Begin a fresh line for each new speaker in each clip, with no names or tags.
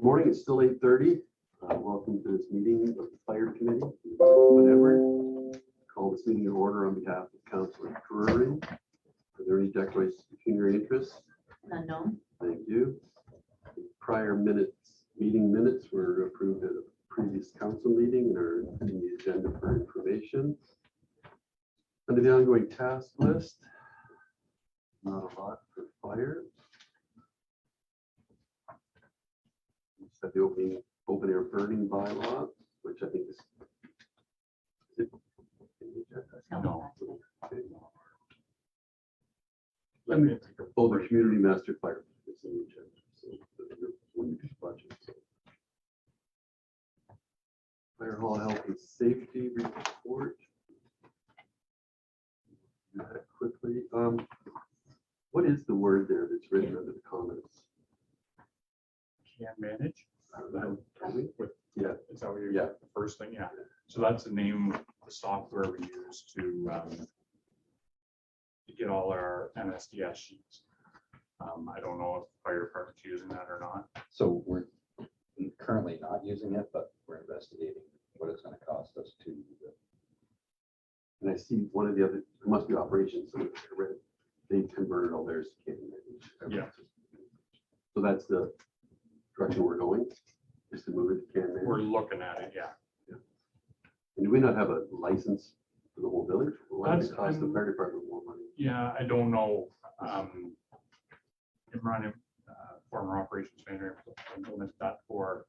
Morning, it's still 8:30. Welcome to this meeting of the Fire Committee. Whenever call this meeting to order on behalf of Councillor Drury. Are there any declarations of pecuniary interest?
Unknown.
Thank you. The prior meeting minutes were approved at a previous council meeting and are in the agenda for information. Under the ongoing task list, not a lot for fire. At the open air burning bylaw, which I think is it in the agenda?
No.
Okay.
Let me take a
Oh, the community master fire is in the agenda. So when we do budget. So. Fire hall health and safety report. Do that quickly. What is the word there that's written under the comments?
Can manage.
Can we? Yeah.
Is that what you're,
Yeah.
the first thing? Yeah. So that's the name of the software we use to get all our MSDS sheets. I don't know if fire department's using that or not.
So we're currently not using it, but we're investigating what it's gonna cost us to.
And I see one of the other, it must be operations, so I read it. They converted all theirs to Canadian.
Yeah.
So that's the direction we're going, is to move it to Canada.
We're looking at it, yeah.
And do we not have a license for the whole village? Why does it
That's-
cost the fire department more money?
Yeah, I don't know. Imran, former operations manager, implemented that for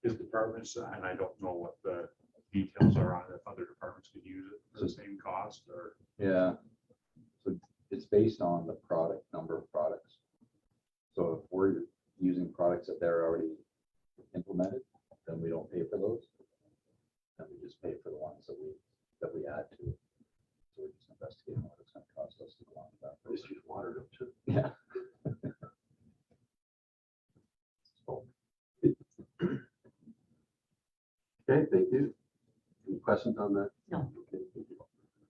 his departments, and I don't know what the details are on it, if other departments could use it for the same cost or.
Yeah. So it's based on the number of products. So if we're using products that they're already implemented, then we don't pay for those. Then we just pay for the ones that we add to it. So we're just investigating what it's gonna cost us to go on with that.
Just use water, don't you?
Yeah.
Okay, thank you. Any questions on that?
No.
Okay, thank you.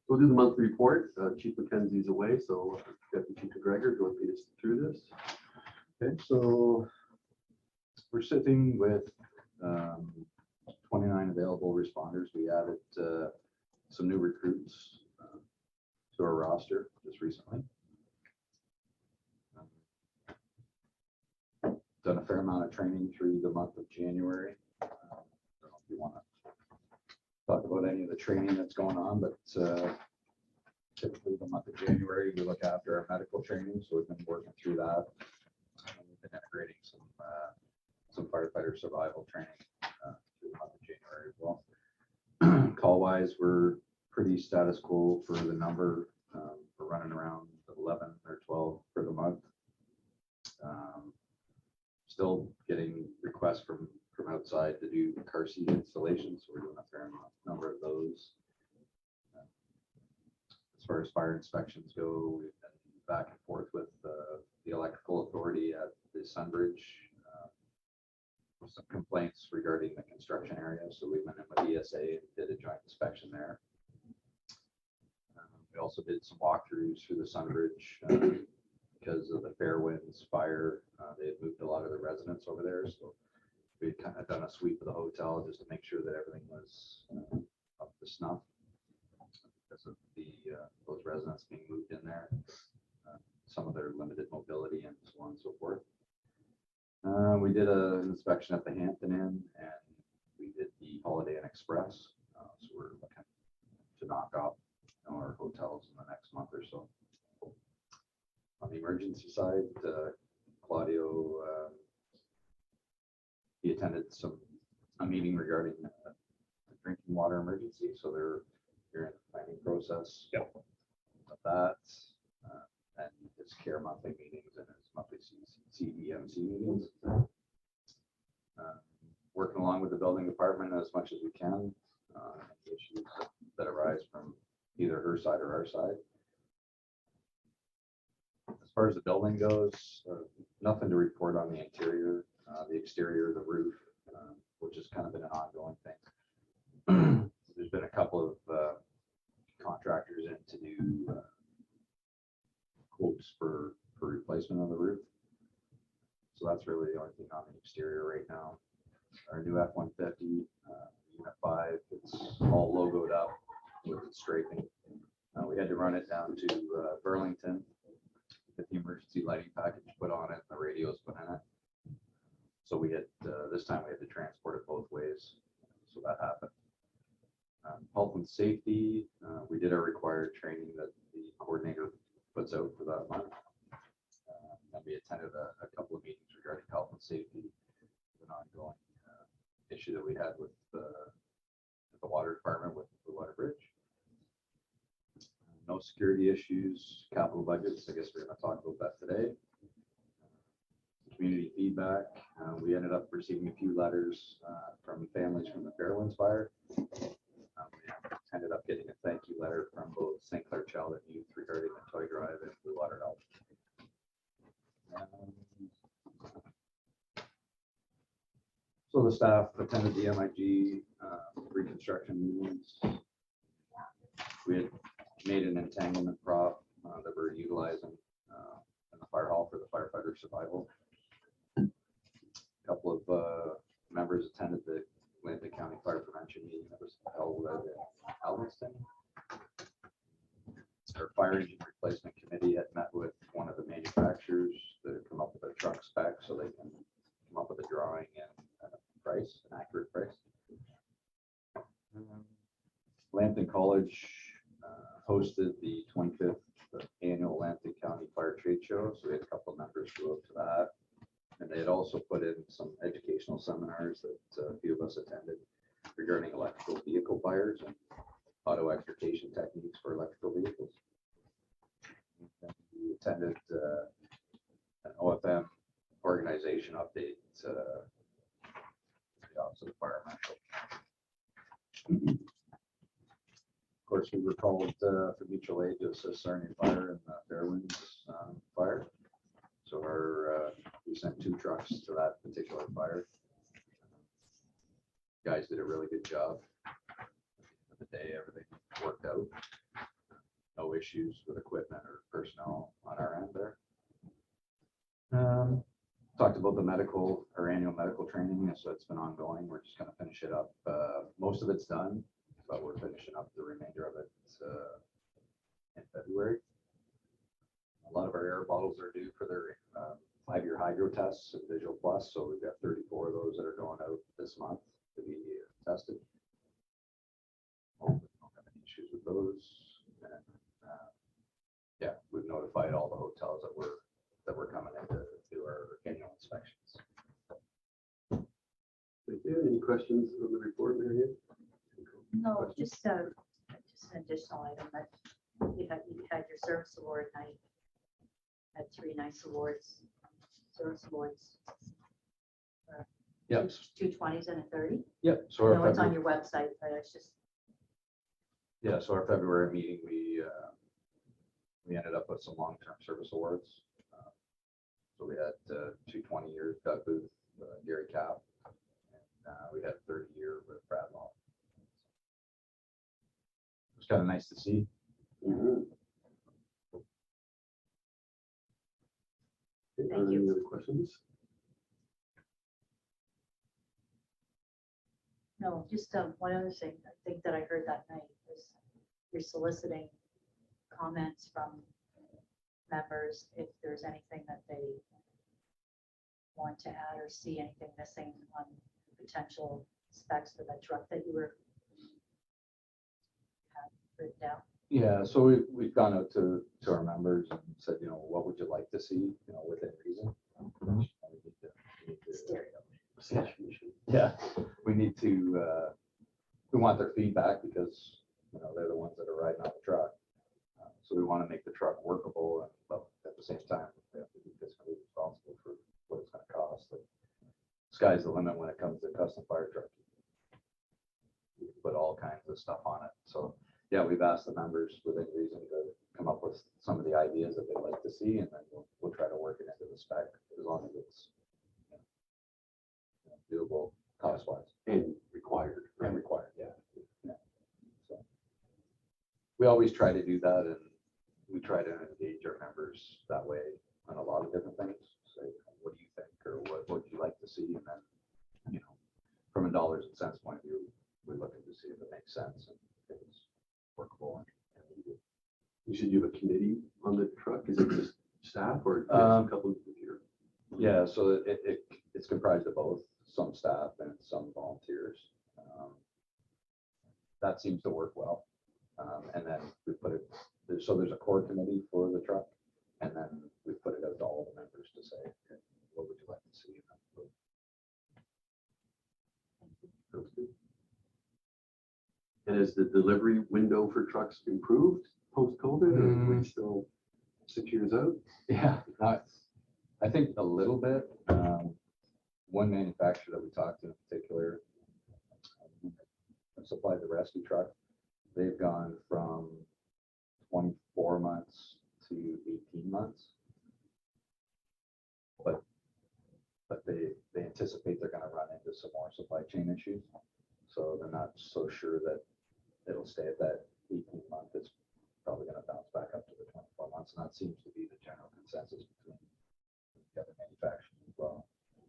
We'll do the monthly report. Chief Mackenzie's away, so Deputy Chief McGregor, do you want to lead us through this?
Okay, so we're sitting with 29 available responders. We added some new recruits to our roster just recently. Done a fair amount of training through the month of January. I don't know if you want to talk about any of the training that's going on, but typically the month of January, we look after our medical training, so we've been working through that. And we've been integrating some firefighter survival training through the month of January as well. Call wise, we're pretty status quo for the number. We're running around 11 or 12 for the month. Still getting requests from outside to do car seat installations. So we're doing a fair number of those. As far as fire inspections go, we've been back and forth with the electrical authority at the Sunbridge. With some complaints regarding the construction area. So we went in with ESA and did a joint inspection there. We also did some walkthroughs through the Sunbridge because of the Fairwinds fire. They had moved a lot of the residents over there. So we kind of done a sweep of the hotel just to make sure that everything was up to snuff because of those residents being moved in there, some of their limited mobility and so on and so forth. We did an inspection at the Hampton Inn and we did the Holiday Inn Express. So we're looking to knock off our hotels in the next month or so. On the emergency side, Claudio, he attended a meeting regarding the drinking water emergency. So they're in the planning process of that. And his care monthly meetings and his monthly CEMC meetings. Working along with the building department as much as we can. Issues that arise from either her side or our side. As far as the building goes, nothing to report on the interior, the exterior, the roof, which has kind of been an ongoing thing. There's been a couple of contractors in to do quotes for replacement of the roof. So that's really the only thing on the exterior right now. Our new F-150, Unit 5, it's all logoed up with striping. We had to run it down to Burlington, get the emergency lighting package put on it, and the radios put in it. So we had, this time we had to transport it both ways. So that happened. Health and safety, we did our required training that the coordinator puts out for that month. And we attended a couple of meetings regarding health and safety, an ongoing issue that we had with the water department with the water bridge. No security issues, capital budgets. I guess we're going to talk about that today. Community feedback. We ended up receiving a few letters from families from the Fairwinds fire. We ended up getting a thank you letter from both St. Clair Child and Youth regarding the toy drive and Blue Water Health. So the staff attended the MIG reconstruction meetings. We had made an entanglement prop that we're utilizing in the fire hall for the firefighter survival. A couple of members attended the Atlantic County Fire Prevention meeting that was held in Alvinston. Our fire engine replacement committee had met with one of the manufacturers to come up with a truck spec so they can come up with a drawing and a price, an accurate price. Lambton College hosted the 25th annual Lambton County Fire Trade Show. So we had a couple of members go up to that. And they had also put in some educational seminars that a few of us attended regarding electrical vehicle fires and auto extrication techniques for electrical vehicles. And we attended an OFM organization update to the Office of the Fire Marshal. Of course, we were called for mutual aid to assist Sarnia Fire and the Fairwinds fire. So we sent 2 trucks to that particular fire. Guys did a really good job. At the end of the day, everything worked out. No issues with equipment or personnel on our end there. Talked about our annual medical training, so it's been ongoing. We're just going to finish it up. Most of it's done, but we're finishing up the remainder of it in February. A lot of our air bottles are due for their 5-year hydro tests at Visual Plus, so we've got 34 of those that are going out this month to be tested. Hopefully we don't have any issues with those. And, yeah, we've notified all the hotels that we're coming in to do our annual inspections.
Thank you. Any questions on the report, Marianne?
No,
Questions?
just an additional item that you had your service award night. Had 3 nice awards, service awards.
Yep.
2 20s and a 30.
Yep. So
No, it's on your website, but it's just,
yeah, so our February meeting, we ended up with some long-term service awards. So we had 2 20-year Doug Booth, Gary Cap, and we had 30-year with Brad Law. It's kind of nice to see.
Mhm. Okay,
Thank
are there
you.
any other questions?
no, just one other thing, I think that I heard that night was you're soliciting comments from members if there's anything that they want to add or see anything missing on potential specs for that truck that you were had written down.
Yeah, so we've gone out to our members and said, what would you like to see, within reason. We need to-
Stereo.
Yeah, we need to, we want their feedback because, they're the ones that are riding on the truck. So we want to make the truck workable, but at the same time, we have to be fiscally responsible for what it's going to cost. Like, sky's the limit when it comes to custom fire truck. You can put all kinds of stuff on it. So yeah, we've asked the members within reason to come up with some of the ideas that they'd like to see, and then we'll try to work it into the spec as long as it's doable cost-wise
And required.
and required. Yeah. So we always try to do that, and we try to engage our members that way on a lot of different things. say, what do you think, or what would you like to see? And then, you know, from a dollars and cents point of view, we're looking to see if it makes sense and if it's workable and needed.
You said you have a committee on the truck. Is it just staff or do you have a couple of here?
Yeah, so it's comprised of both, some staff and some volunteers. That seems to work well. And then we put it, so there's a core committee for the truck, and then we put it out to all the members to say, okay, what would you like to see?
Sounds good. And has the delivery window for trucks improved post-COVID or are we still 6 years out?
Yeah, I think a little bit. One manufacturer that we talked to in particular, supplied the rescue truck. They've gone from 24 months to 18 months. But they anticipate they're going to run into some more supply chain issues. So they're not so sure that it'll stay at that 18-month. It's probably going to bounce back up to the 24 months. And that seems to be the general consensus between the other manufacturers as well.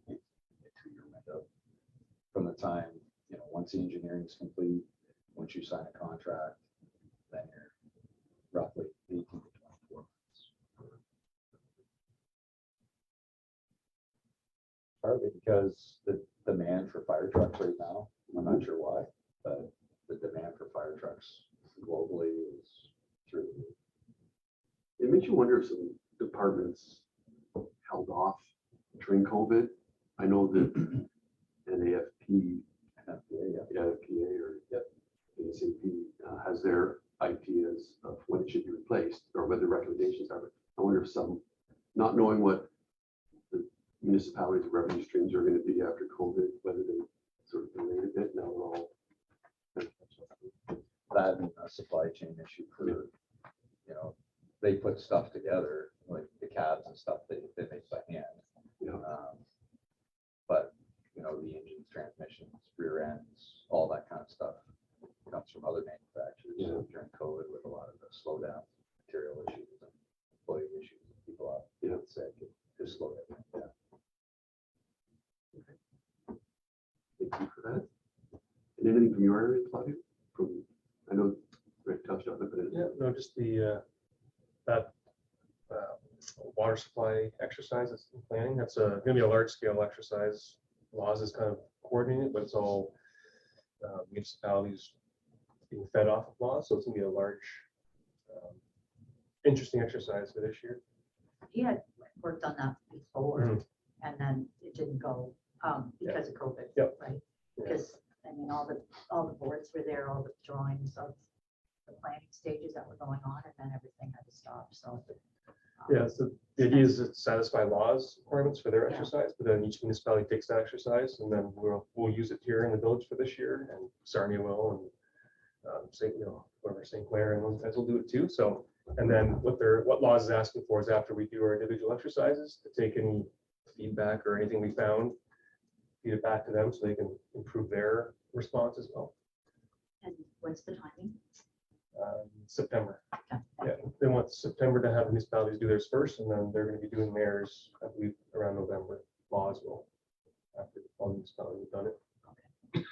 A 2-year window from the time, you know, once the engineering is complete, once you sign a contract, then you're roughly 18 to 24 months. Partly because the demand for fire trucks right now, I'm not sure why, but the demand for fire trucks globally is through the roof.
It makes you wonder if some departments held off during COVID. I know that NAFP, FPA or ASAP has their ideas of when it should be replaced or what the recommendations are. But I wonder if some, not knowing what the municipalities' revenue streams are going to be after COVID, whether they sort of delayed a bit. Now we're all
That and a supply chain issue for, you know, they put stuff together, like the cabs and stuff they make by hand.
Yeah.
But, you know, the engines, transmissions, rear ends, all that kind of stuff comes from other manufacturers.
Yeah.
So during COVID with a lot of the slowdown, material issues and employee issues, people out,
Yeah.
sick, it just slowed everything down.
Thank you for that. And anything from your area, Claudia? From, I know Rick touched on it, but
Yeah, no, just that water supply exercise that's in planning. That's gonna be a large scale exercise. Laws is kind of coordinating it, but it's all municipalities being fed off of laws. So it's gonna be a large, interesting exercise for this year.
He had worked on that before
Mhm.
and then it didn't go because of COVID.
Yep.
Right?
Yeah.
Because, I mean, all the boards were there, all the drawings of the planning stages that were going on and then everything had to stop. So.
Yeah, so the idea is to satisfy laws requirements for their
Yeah.
exercise, but then each municipality takes that exercise and then we'll use it here in the village for this year and Sarnia will and St. Whoever St. Clair and those guys will do it too. So, and then what laws is asking for is after we do our individual exercises, to take any feedback or anything we found, feed it back to them so they can improve their response as well.
And what's the timing?
September.
Okay.
Yeah, they want September to have municipalities do theirs first, and then they're gonna be doing theirs, I believe, around November. Laws will, after all the municipalities have done it.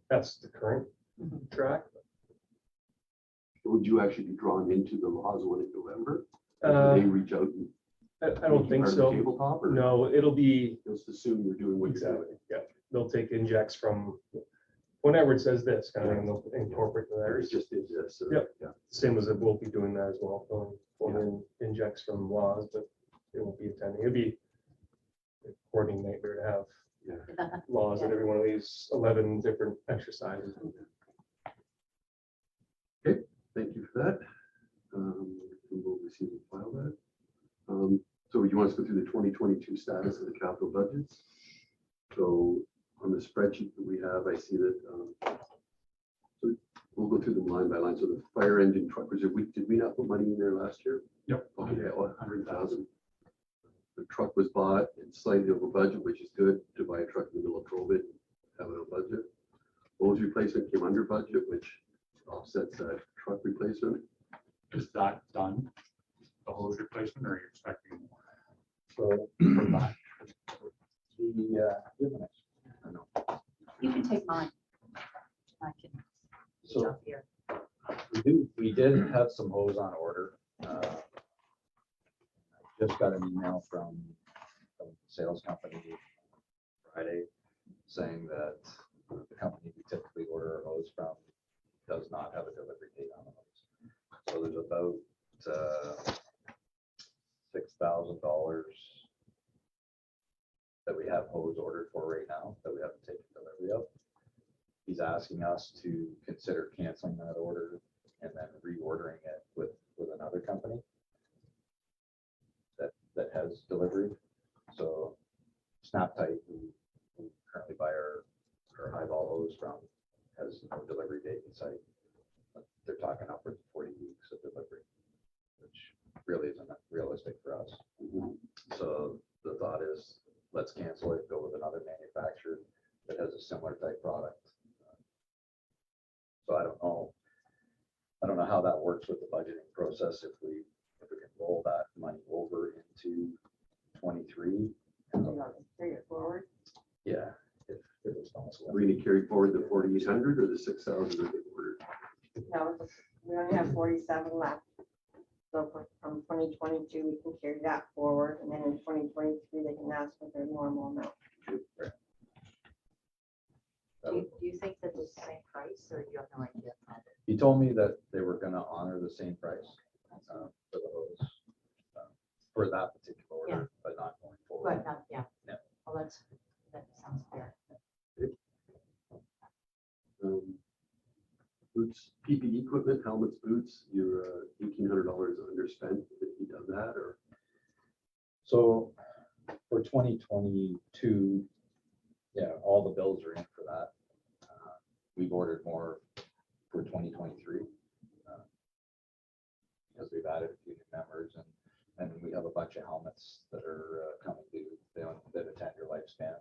That's the current
Mhm.
track.
would you actually be drawn into the laws one in November?
Uh,
Do they reach out and
I
make
don't
you
think
part of the
so.
Tabletop or
No, it'll be,
just assume you're doing what you're doing?
exactly, yeah, they'll take injects from, whenever it says this, kind of thing, and they'll incorporate
Or
theirs.
it's just did this? or-
Yep.
Yeah.
Same as it will be doing that as well, pulling in injects from laws, but it won't be attending. It'll be a coordinating nightmare to have
Yeah.
laws at every one of these 11 different exercises.
Thank you for that. We will receive and file that. So you want us to go through the 2022 status of the capital budgets? So on the spreadsheet that we have, I see that, so we'll go through them line by line. So the fire engine truck reserve, did we not put money in there last year?
Yep.
Okay, yeah, 100,000. The truck was bought and slightly over budget, which is good to buy a truck in the middle of COVID, have it on budget. Hose replacement came under budget, which offsets that truck replacement.
Is that done? The hose replacement, or are you expecting more?
So for that, the, you have the next- I know.
You can take mine. I can
So
jump here.
we did have some hose on order. I Just got an email from a sales company Friday saying that the company we typically order a hose from does not have a delivery date on the hose. So there's about $6,000 that we have hose ordered for right now that we haven't taken delivery of. He's asking us to consider canceling that order and then reordering it with another company that has delivery. So Snap-Tight, who currently buy our high vol hose from, has no delivery date in sight. But they're talking upwards of 40 weeks of delivery, which really isn't realistic for us. So the thought is, let's cancel it, go with another manufacturer that has a similar type product. So I don't know how that works with the budgeting process, if we can roll that money over into 23.
Carry it forward.
Yeah, if it's possible.
We're gonna carry forward the 4,800 or the 6,000 that they ordered.
No, we only have 47 left. So from 2022, we can carry that forward, and then in 2023, they can ask for their normal amount.
Do you think that it's the same price or you have no idea?
He told me that they were gonna honor the same price for the hose for that particular order, but not going forward.
But not, yeah.
Yeah.
Well, that sounds fair.
Boots, PPE equipment, helmets, boots, you're $1,800 underspent. Have you done that or?
So for 2022, yeah, all the bills are in for that. We've ordered more for 2023. Because we've added a few new members and we have a bunch of helmets that are coming due. They have a 10-year lifespan.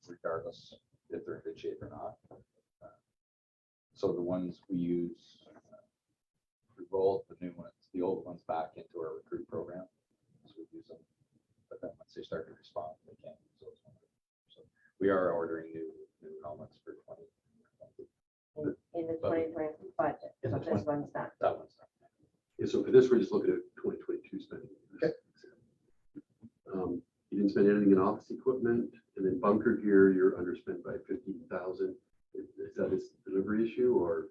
Regardless if they're in good shape or not. So the ones we use, we rolled the new ones, the old ones back into our recruit program. So we use them, but then once they start to respond, they can't use those ones. So we are ordering new helmets for 2020.
In the 2020 budget.
In
So
the
this one's done.
That one's done.
Yeah, so for this, we're just looking at 2022 spending.
Okay.
You didn't spend anything in office equipment, and then bunker gear, you're underspent by 15,000. Is that a delivery issue or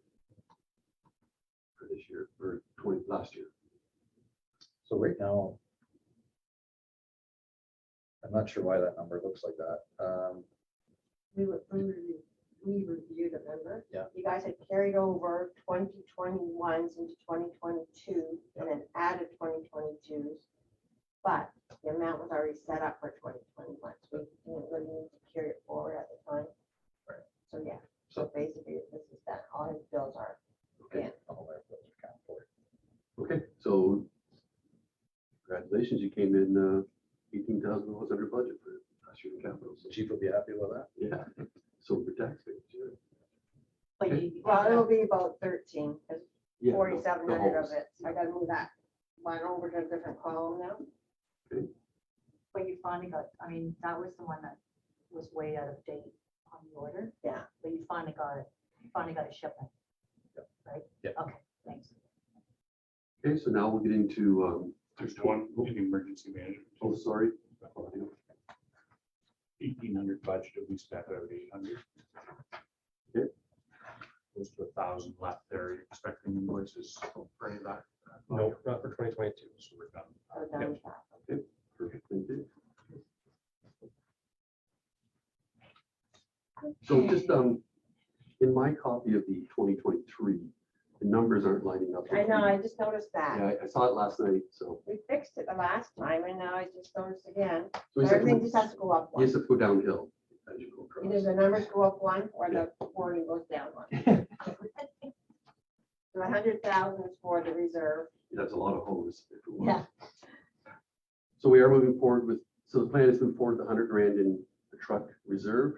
for this year or last year?
So right now, I'm not sure why that number looks like that.
We reviewed it, remember?
Yeah.
You guys had carried over 2021s into 2022 and then added 2022s. But the amount was already set up for 2021. So we didn't really need to carry it forward at the time.
Right.
So yeah, so basically this is that, all his bills are.
Okay.
All our bills are accounted for.
Okay, so congratulations, you came in $18,000 under budget for last year in capital. So
The chief will be happy with that.
yeah, so for taxpayers, yeah.
But
Okay.
you,
Well, it'll be about 13, because
Yeah, the
4,700 of
hose.
it. So I gotta move that one over to a different column now.
but you finally got, I mean, that was the one that was way out of date on the order.
Yeah.
But you finally got it. You finally got a shipment.
Yep.
Right?
Yeah.
Okay, thanks.
Okay, so now we'll get into,
There's one in emergency management.
oh, sorry.
1,800 budgeted, we spent out 800.
Okay.
Close to 1,000 left there. Are you expecting invoices for any of that?
No, not for 2022.
So we're done.
So down with that.
Perfect, thank you. So just, in my copy of the 2023, the numbers aren't lining up.
I know, I just noticed that.
Yeah, I saw it last night, so.
We fixed it the last time and now I just noticed again.
So
So
you said
everything just has to go up
you
one.
have to go downhill as you go
Either
across.
the numbers go up one or the wording goes down one. So 100,000 is for the reserve.
That's a lot of hose. if it was.
Yeah.
So we are moving forward with, so the plan is to move forward with 100 grand in the truck reserve,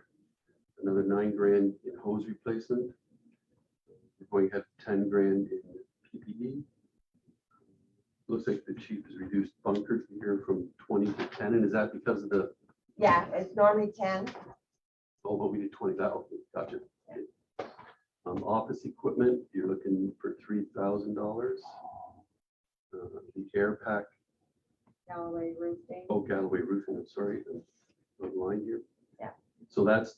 another 9 grand in hose replacement. We're going to have 10 grand in PPE. looks like the chief has reduced bunkers here from 20 to 10, and is that because of the,
Yeah, it's normally 10.
oh, but we did 20, that, okay, gotcha. Office equipment, you're looking for $3,000. The air pack,
Galloway roofing.
oh, Galloway roofing, I'm sorry, I'm online here.
Yeah.
So that's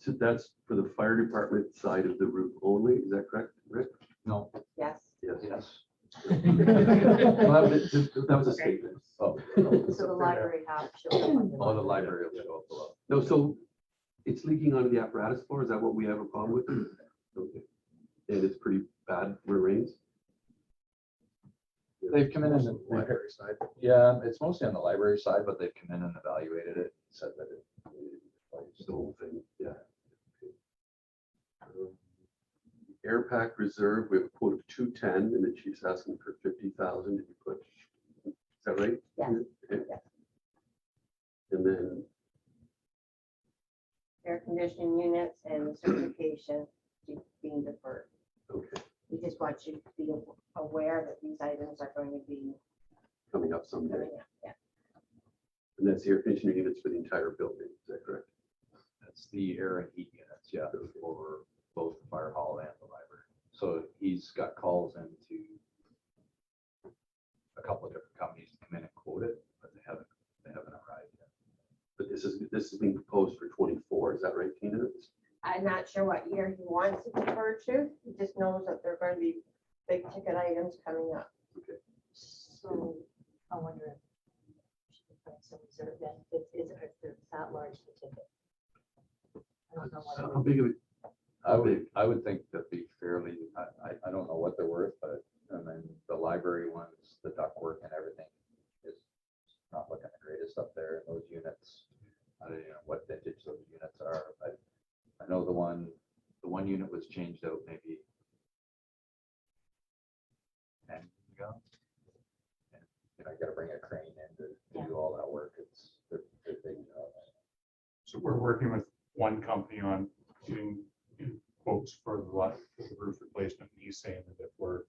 for the fire department side of the roof only, is that correct, Rick?
No,
Yes.
Yes.
yes.
Well, that was a statement.
Oh,
So the library half shows up on
oh, the library will show up below.
No, so it's leaking onto the apparatus floor, is that what we have a problem with? Okay. And it's pretty bad when it rains?
They've come in and,
Library side.
yeah, it's mostly on the library side, but they've come in and evaluated it, said that it.
It's the whole thing, yeah. Air pack reserve, we have a quote of 210 and the chief's asking for 50,000. Did you put, is that right?
Yes.
Okay.
Yes.
And then,
Air conditioning units and certification being deferred.
okay,
We just want you to be aware that these items are going to be
coming up someday.
coming up. Yeah.
And that's the air conditioning units for the entire building, is that correct?
That's the air and heat units, yeah, for both the fire hall and the library. So he's got calls into a couple of different companies to come in and quote it, but they haven't arrived yet.
But this is being proposed for 24, is that right, Tina?
I'm not sure what year he wants it deferred to. He just knows that there are going to be big ticket items coming up.
So I wonder if we should put some reserve then, if it's that large the ticket. I don't know what it
How
would
big of it?
I would think that'd be fairly, I don't know what they're worth, but, and then the library ones, the ductwork and everything is not looking the greatest up there. Those units, I don't know what vintage those units are, but I know the one unit was changed out maybe 10 years ago. And, you know, you gotta bring a crane in to do all that work. They're big jobs.
So we're working with one company on getting quotes for the roof replacement. And he's saying that if we're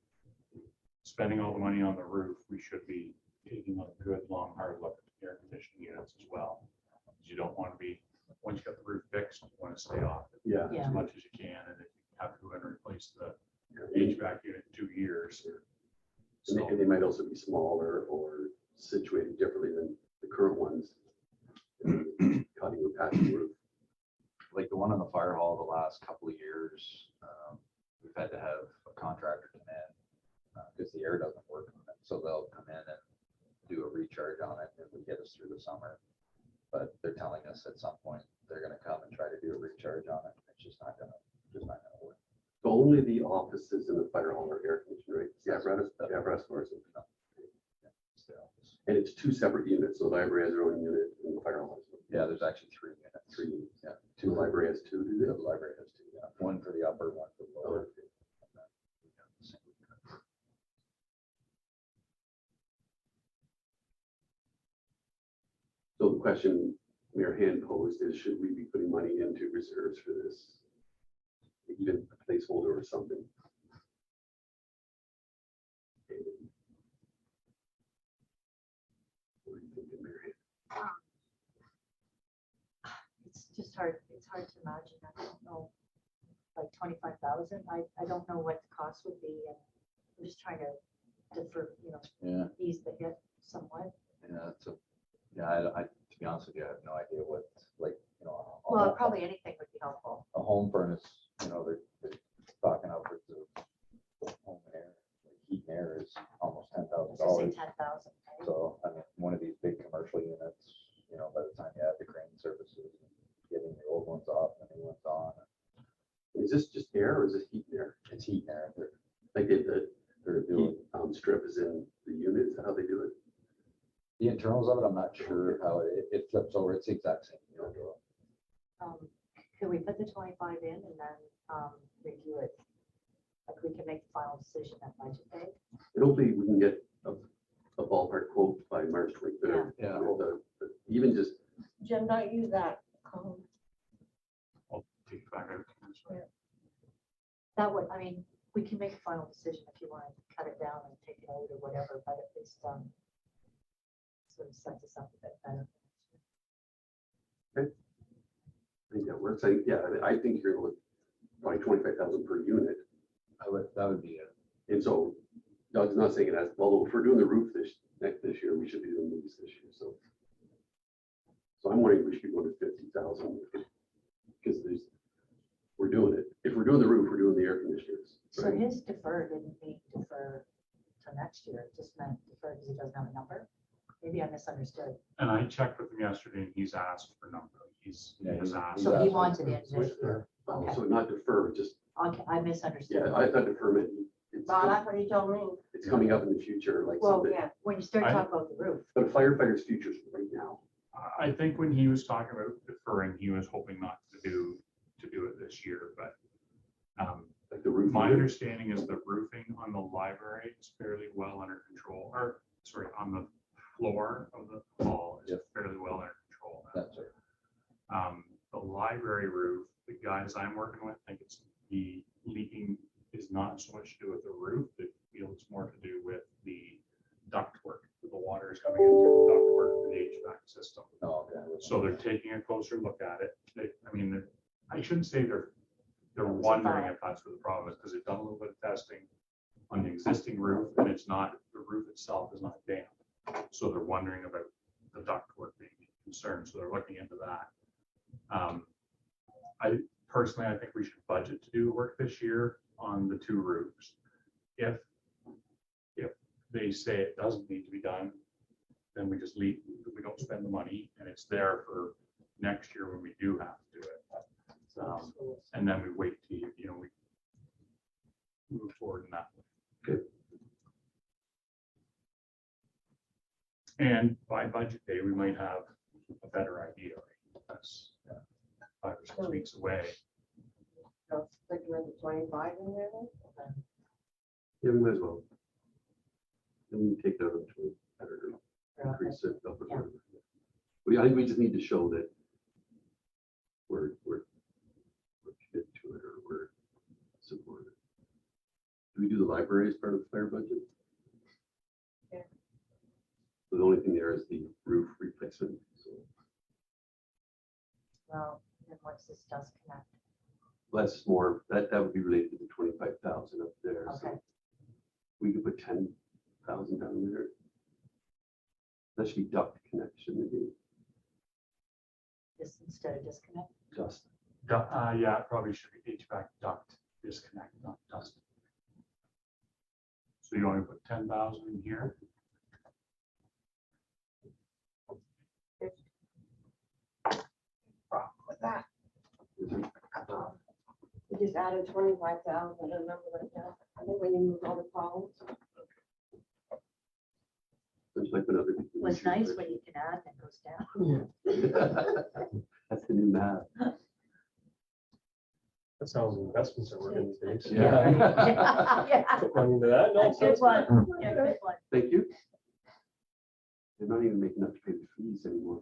spending all the money on the roof, we should be taking a good, long, hard look at the air conditioning units as well. You don't want to be, once you got the roof fixed, you want to stay off it
Yeah.
Yeah.
as much as you can. And if you have to go in and replace the HVAC unit in 2 years.
And they might also be smaller or situated differently than the current ones. Cutting or patching the roof.
Like the one on the fire hall, the last couple of years, we've had to have a contractor come in because the air doesn't work on it. So they'll come in and do a recharge on it and we get us through the summer. But they're telling us at some point they're gonna come and try to do a recharge on it. It's just not gonna work.
So only the offices in the fire hall are air conditioned, right? Yeah, apparatus floors.
Still,
And it's 2 separate units. So the library has their own unit and the fire hall has one.
yeah, there's actually 3 units.
3 units.
Yeah,
The library has 2, do
the
they?
library has 2, yeah. One for the upper, one for the
Oh,
lower.
okay.
And then we got the single unit.
So the question Mayor Hand posed is, should we be putting money into reserves for this? Even a placeholder or something? What do you think, Mayor Hand?
It's just hard, it's hard to imagine, I don't know, like 25,000, I don't know what the cost would be, and I'm just trying to defer,
Yeah,
ease the hit somewhat.
yeah, to be honest with you, I have no idea what, like, a
Well,
home-
probably anything would be helpful.
a home furnace, they're talking upwards of home and air, like heat and air is almost $10,000.
Let's just say 10,000, right?
So, I mean, one of these big commercial units, by the time you add the crane services, getting the old ones off and the new ones on,
Is this just air or is this heat and air?
it's heat and air.
Like the
They're doing
heat strip is in the unit, is that how they do it?
the internals of it. I'm not sure how it flips over. It's the exact same.
Can we put the 25 in and then review it? Like we can make the final decision at budget day?
And hopefully we can get a ballpark quote by March 23rd.
Yeah.
Even just,
Jim, don't use that.
I'll take it back out.
That would, I mean, we can make a final decision if you want to cut it down and take it out or whatever, but at least sort of sets us up a bit better.
I think that works. I think you're going probably 25,000 per unit.
That would be it.
And so Doug's not saying it as, although if we're doing the roof this year, we should be doing these this year, so. So I'm wondering if we should go to 50,000 because we're doing it. If we're doing the roof, we're doing the air conditioners.
So
right?
his defer didn't mean defer to next year, it just meant defer because he doesn't have a number. Maybe I misunderstood.
And I checked with him yesterday and he's asked for number. He has asked.
So he
Yeah.
wanted it this
Switch
year.
Oh,
Okay,
so not defer, just,
okay, I misunderstood.
yeah, I thought deferment,
Well, that's what he told me.
it's coming up in the future, like
Well,
something.
yeah,
When you start
I-
talking about the roof,
But a firefighter's future is right now.
I think when he was talking about deferring, he was hoping not to do it this year, but
Like the roof.
my understanding is the roofing on the library is fairly well under control, or sorry, on the floor of the hall is
Yep.
fairly well under control.
That's it.
The library roof, the guys I'm working with think it's the leaking is not so much to do with the roof, they feel it's more to do with the ductwork. The water is coming in through the ductwork for the HVAC system.
Oh, okay.
So they're taking a closer look at it. I shouldn't say they're
It's
wondering
fine.
if that's where the problem is, because they've done a little bit of testing on the existing roof, and it's not, the roof itself is not damp. So they're wondering about the ductwork being a concern, so they're looking into that. I think we should budget to do work this year on the two roofs. If they say it doesn't need to be done, then we just leave, we don't spend the money, and it's there for next year when we do have to do it. And then we wait till, we move forward in that.
Good.
And by budget day, we might have a better idea. That's 5 or 6 weeks away.
so stick with the 25 in there then?
Yeah, we might as well. Then we take that up to better
Yeah.
increase it up.
Yeah.
I think we just need to show that we're committed to it or we're supportive. Do we do the library as part of the fire budget?
Yeah.
So the only thing there is the roof replacement, so
well, then once this does connect,
that's more, that would be related to the 25,000 up there. so
okay,
We could put 10,000 down there. That should be duct connection, maybe
this instead of disconnect,
just.
Yeah, it probably should be HVAC duct disconnect, not dust. So you want to put 10,000 in here?
Problem with that.
Is it?
We just added 25,000, I don't remember right now. I think when you move all the columns.
There's like another.
was nice when you can add and it goes down.
That's the new math.
That's how investments are working these days.
Yeah.
Yeah,
Put money into that. No,
good one, yeah, good one.
Thank you. They're not even making enough to pay the fees anymore.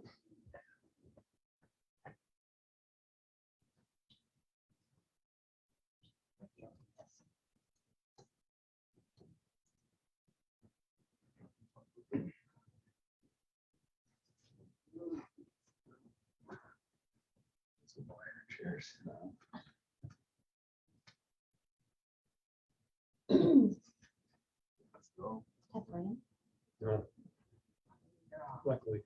Cheers.
Kathleen?
No, luckily.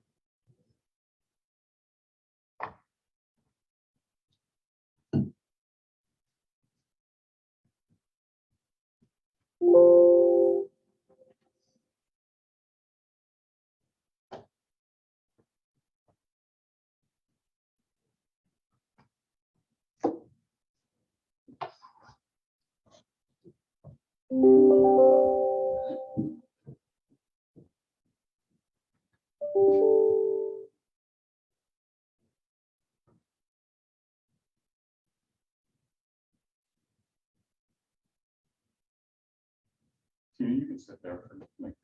You can sit there for like.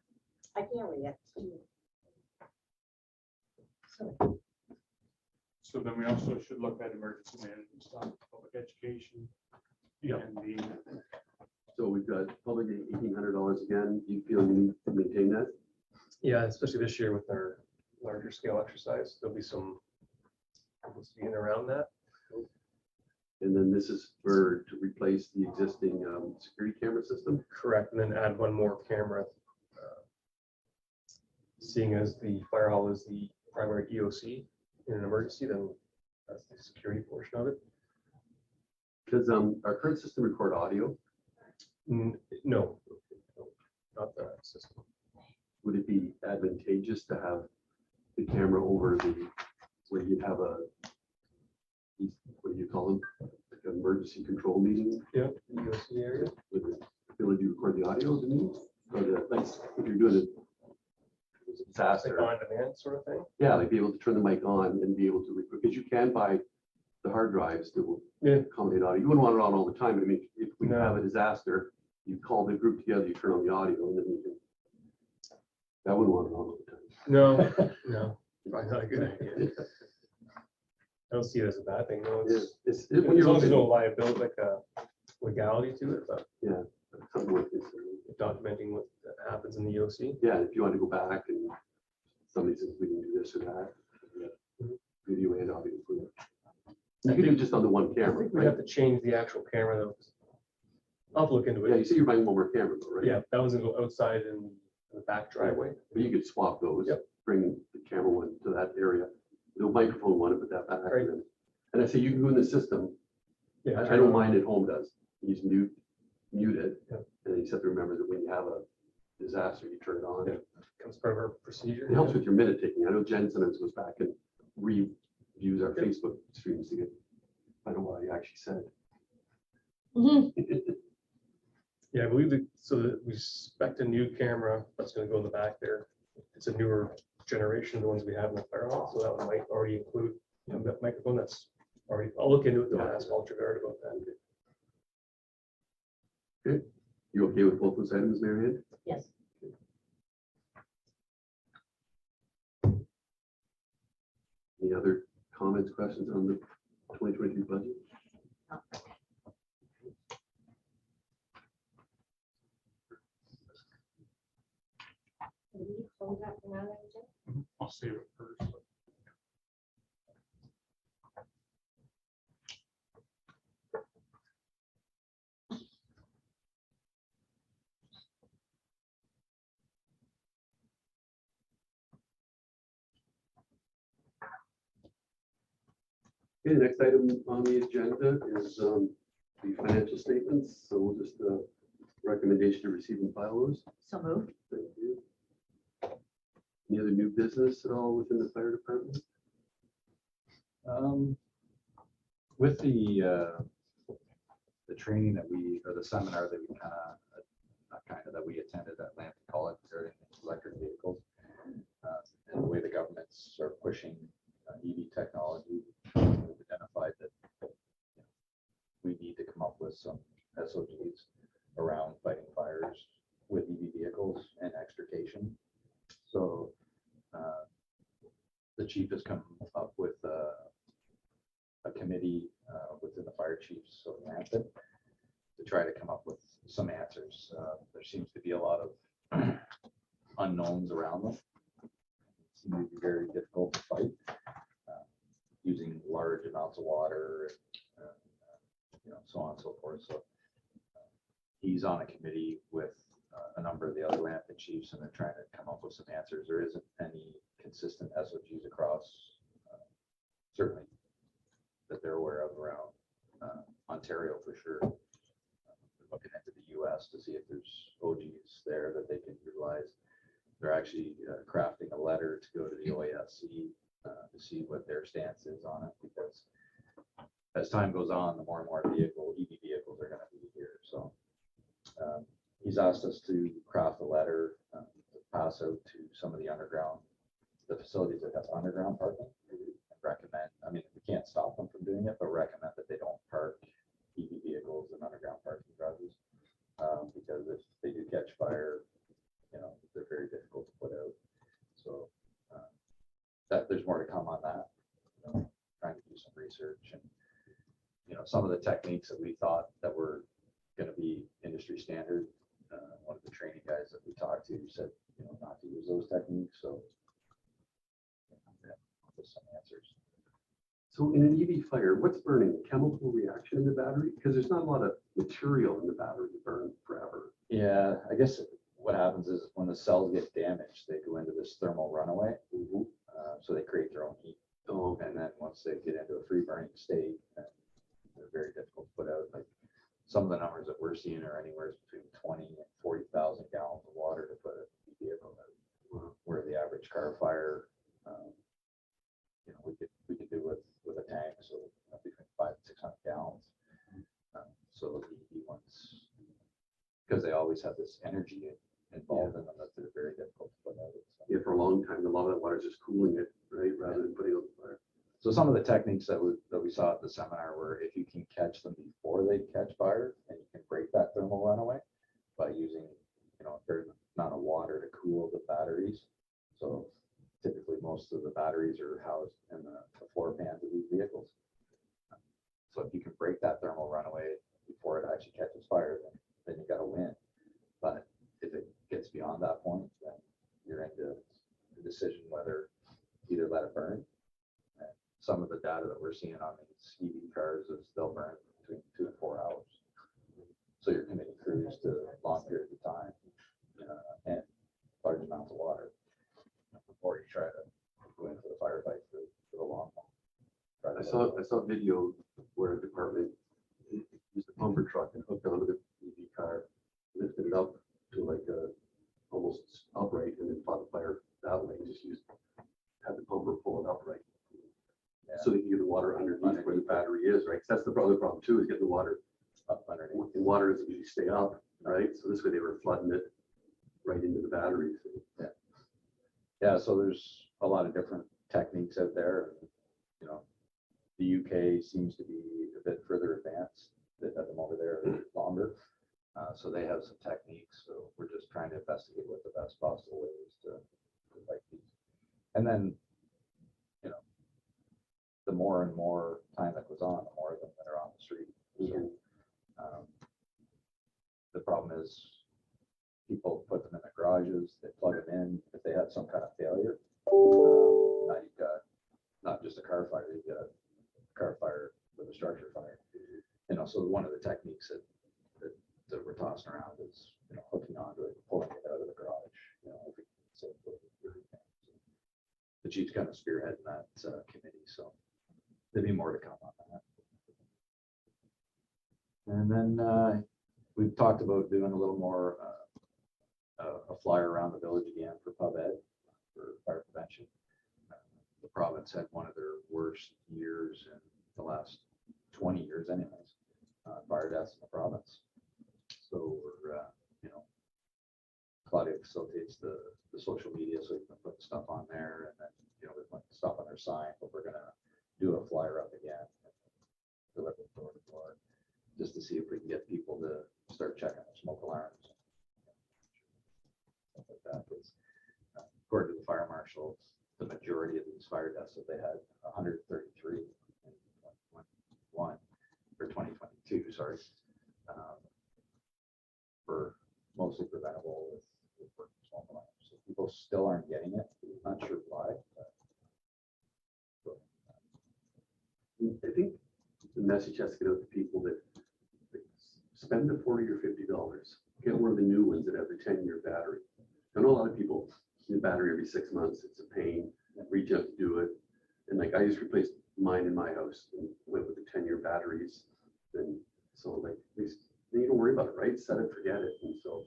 I can't read it.
So then we also should look at emergency management stuff, public education. And the,
So we've got public $1,800 again. Do you feel you need to maintain that?
Yeah, especially this year with our larger scale exercise. There'll be some in around that.
And then this is for, to replace the existing security camera system.
Correct, and then add one more camera. Seeing as the fire hall is the primary EOC in an emergency, then that's the security portion of it.
Does our current system record audio?
No, not the system.
Would it be advantageous to have the camera over the, where you'd have a, what do you call them? Like an emergency control meeting
Yeah, EOC area.
with the ability to record the audio, do you? Or the, like, if you're doing it.
Like
Disaster.
on demand sort of thing.
Yeah, like be able to turn the mic on and be able to, because you can buy the hard drives that will
Yeah.
accommodate audio. You wouldn't want it on all the time, but I mean, if we
No.
have a disaster, you call the group together, you turn on the audio, and then you can. I wouldn't want it on all the time.
No, no, probably not a good idea. I don't see it as a bad thing, though.
Yeah,
It's,
it's, when
as
you're
long as there's no
looking,
liability, like a legality to it, but
something worth considering.
documenting what happens in the EOC.
Yeah, if you want to go back and somebody says we can do this or that.
Mhm.
Video and audio. For you.
I
You can do
think-
just on the one
I
camera,
think we
right?
have to change the actual camera though. I'll have to look into
Yeah,
it.
you say you're buying one more camera though, right?
Yeah, that one's gonna go outside in the back driveway.
But you could swap those.
Yep.
Bring the camera one to that area, the microphone one, and put that back.
Right.
And I say you can go in the system.
Yeah,
I don't mind at home does. You just mute it.
Yep.
And then you just have to remember that when you have a disaster, you turn it on.
Yeah. Comes part of our procedure.
It helps with your minute taking. I know Jen sometimes goes back and reviews our
Yep.
Facebook streams to get, I know what I actually said.
Yeah, I believe that, so that we spec a new camera that's gonna go in the back there. It's a newer generation of the ones we have in the fire hall, so that one might already include that microphone that's already, I'll look into it, though, ask UltraGuard about that.
You okay with both those items, Mary Ann?
Yes.
Any other comments, questions on the 2023 budget?
Can we close that for now, then, Jim?
I'll save it first.
Okay, the next item on the agenda is the financial statements. So we'll just recommendation to receive and file those.
So moved.
Thank you. Any other new business at all within the fire department?
With the training that we, or the seminar that we that we attended at Atlantic College regarding electric vehicles, and the way the governments are pushing EV technology, we've identified that we need to come up with some SOPs around fighting fires with EV vehicles and extrication. So the chief has come up with a committee within the fire chiefs of Lampton to try to come up with some answers. There seems to be a lot of unknowns around them. Seem to be very difficult to fight using large amounts of water, so on and so forth. So he's on a committee with a number of the other Lampton chiefs, and they're trying to come up with some answers. There isn't any consistent SOGs across, certainly that they're aware of around Ontario for sure. Looking into the US to see if there's OGs there that they can utilize. They're actually crafting a letter to go to the OASC to see what their stance is on it, because as time goes on, the more and more EV vehicles are going to be here. So he's asked us to craft a letter to pass out to some of the facilities that have underground parking. Recommend, I mean, we can't stop them from doing it, but recommend that they don't park EV vehicles in underground parking garages, because if they do catch fire, they're very difficult to put out. So that there's more to come on that. Trying to do some research, and some of the techniques that we thought that were going to be industry standard. One of the training guys that we talked to said, not to use those techniques. So with some answers.
So in an EV fire, what's burning? Chemical reaction in the battery? Because there's not a lot of material in the battery to burn forever.
Yeah, I guess what happens is when the cells get damaged, they go into this thermal runaway. So they create their own heat.
Oh,
And then once they get into a free burning state, then they're very difficult to put out. Like some of the numbers that we're seeing are anywhere between 20 and 40,000 gallons of water to put a vehicle out. Where the average car fire, we could do with a tank, so between 500 and 600 gallons. So the EV ones, because they always have this energy involved in them that they're very difficult to put out. So.
yeah, for a long time, a lot of that water is just cooling it, right, rather than putting it on the fire.
So some of the techniques that we saw at the seminar were if you can catch them before they catch fire, and you can break that thermal runaway by using, a fair amount of water to cool the batteries. So typically most of the batteries are housed in the floor pans of these vehicles. So if you can break that thermal runaway before it actually catches fire, then you got to win. But if it gets beyond that point, then you're into the decision whether either let it burn. And some of the data that we're seeing on these EV cars is they'll burn between 2 and 4 hours. So you're committing crews to long periods of time and large amounts of water before you try to go into the firefight for the long haul.
I saw a video where a department used a pumper truck and hooked onto the EV car, lifted it up to like almost upright, and then fought the fire that way. Just had the pumper pull it upright, so they can get the water underneath where the battery is, right? 'Cause that's the problem too, is getting the water
Up underneath.
and water doesn't usually stay up, right? So this way they were flooding it right into the battery. So,
Yeah, so there's a lot of different techniques out there. The UK seems to be a bit further advanced. They've had them over there longer. So they have some techniques. So we're just trying to investigate what the best possible way is to fight these. And then, the more and more time that goes on, the more of them that are on the street. So, the problem is people put them in the garages, they plug them in. If they have some kind of failure, now you've got not just a car fire, you've got a car fire with a structure fire. So one of the techniques that we're tossing around is hooking onto it, pulling it out of the garage. The chief's kind of spearheading that committee, so there'll be more to come on that. And then we've talked about doing a little more a flyer around the village again for Pub Ed for fire prevention. The province had one of their worst years in the last 20 years anyways, fire deaths in the province. So we're, Claudia facilitates the social media, so you can put stuff on there, and then, we put stuff on their sign, but we're gonna do a flyer up again, deliver it door to door, just to see if we can get people to start checking their smoke alarms. Stuff like that, 'cause, according to the fire marshals, the majority of these fire deaths that they had, 133 in 2021 or 2022, sorry, were mostly preventable with working smoke alarms. So people still aren't getting it. Not sure why.
I think the message has to get out to people that spend the $40 or $50, get one of the new ones that have the 10-year battery. I know a lot of people see the battery every 6 months. It's a pain. Reach out to do it. And like I just replaced mine in my house and went with the 10-year batteries. And so like at least then you don't worry about it, right? Set it, forget it. And so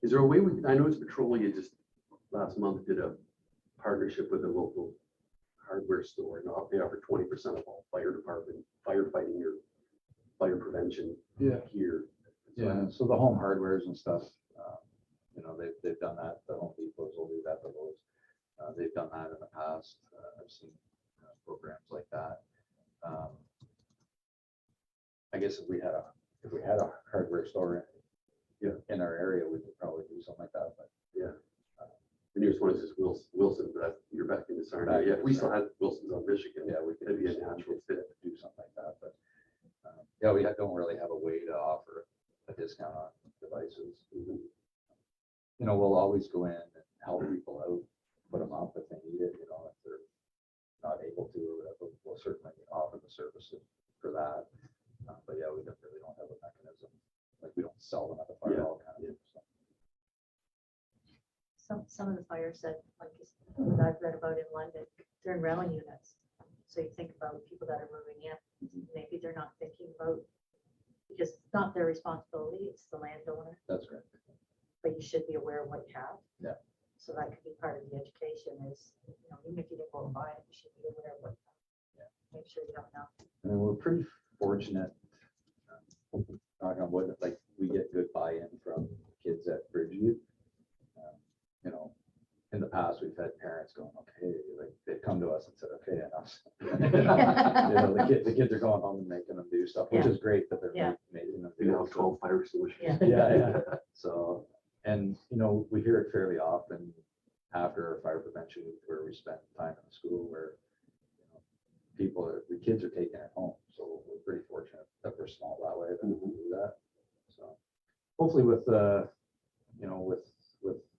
is there a way I know it's Petrolia just last month did a partnership with a local hardware store, and they offer 20% of all fire department firefighting or fire prevention gear.
Yeah, so the home hardwares and stuff, they've done that. The Home Depots will do that. The Lowe's, they've done that in the past. I've seen programs like that. I guess if we had a hardware store in our area, we could probably do something like that. But
Yeah. The nearest one is just Wilson, but you're back in the Sarnia. Yeah, if we still had Wilson's on Michigan,
yeah, we could
that'd be a natural fit.
do something like that. But we don't really have a way to offer a discount on devices. We'll always go in and help people out, put them up if they need it. If they're not able to, or whatever, we'll certainly offer the services for that. But yeah, we really don't have a mechanism, like we don't sell them at the fire hall kind of. So.
Some of the fires that, like what I've read about in London, they're in rental units. So you think about people that are moving in, maybe they're not thinking about, because it's not their responsibility, it's the landowner,
That's great.
but you should be aware of what you have.
Yeah.
So that could be part of the education is, even if you didn't go and buy it, you should be aware of what you have. Make sure you have enough.
I mean, we're pretty fortunate, knock on wood, like we get good buy-in from kids at Bridgeview. You know, in the past, we've had parents going, okay, like they've come to us and said, okay, enough. You know, the kids are going home and making them do stuff, which
Yeah.
is great that they're
Yeah.
making them
We
do
now have
it.
12 fire extinguishers.
Yeah.
Yeah. So, and, you know, we hear it fairly often after our fire prevention week where we spend time in the school where, you know, the kids are taking it home. So we're pretty fortunate that we're small that way that we can do that. So hopefully with, you know, with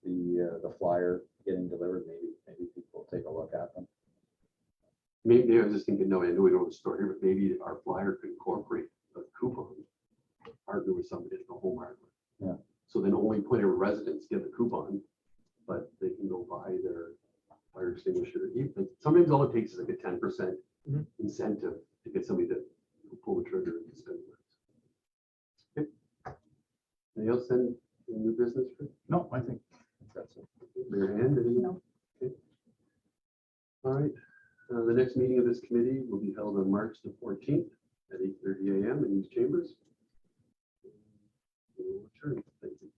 the flyer getting delivered, maybe people take a look at them.
Maybe I was just thinking, no, I know we don't have a store here, but maybe our flyer could incorporate a coupon. Partner with somebody at the home hardware.
Yeah.
So then only point of residents get the coupon, but they can go buy their fire extinguisher. Sometimes all it takes is like a 10% incentive to get somebody to pull the trigger and spend it. Okay. Anything else then in new business? Chris?
No, I think that's it.
Mayor Hand, anything?
No.
Okay. All right. The next meeting of this committee will be held on March the 14th at 8:30 a.m. in these chambers. We will adjourn. Thank you.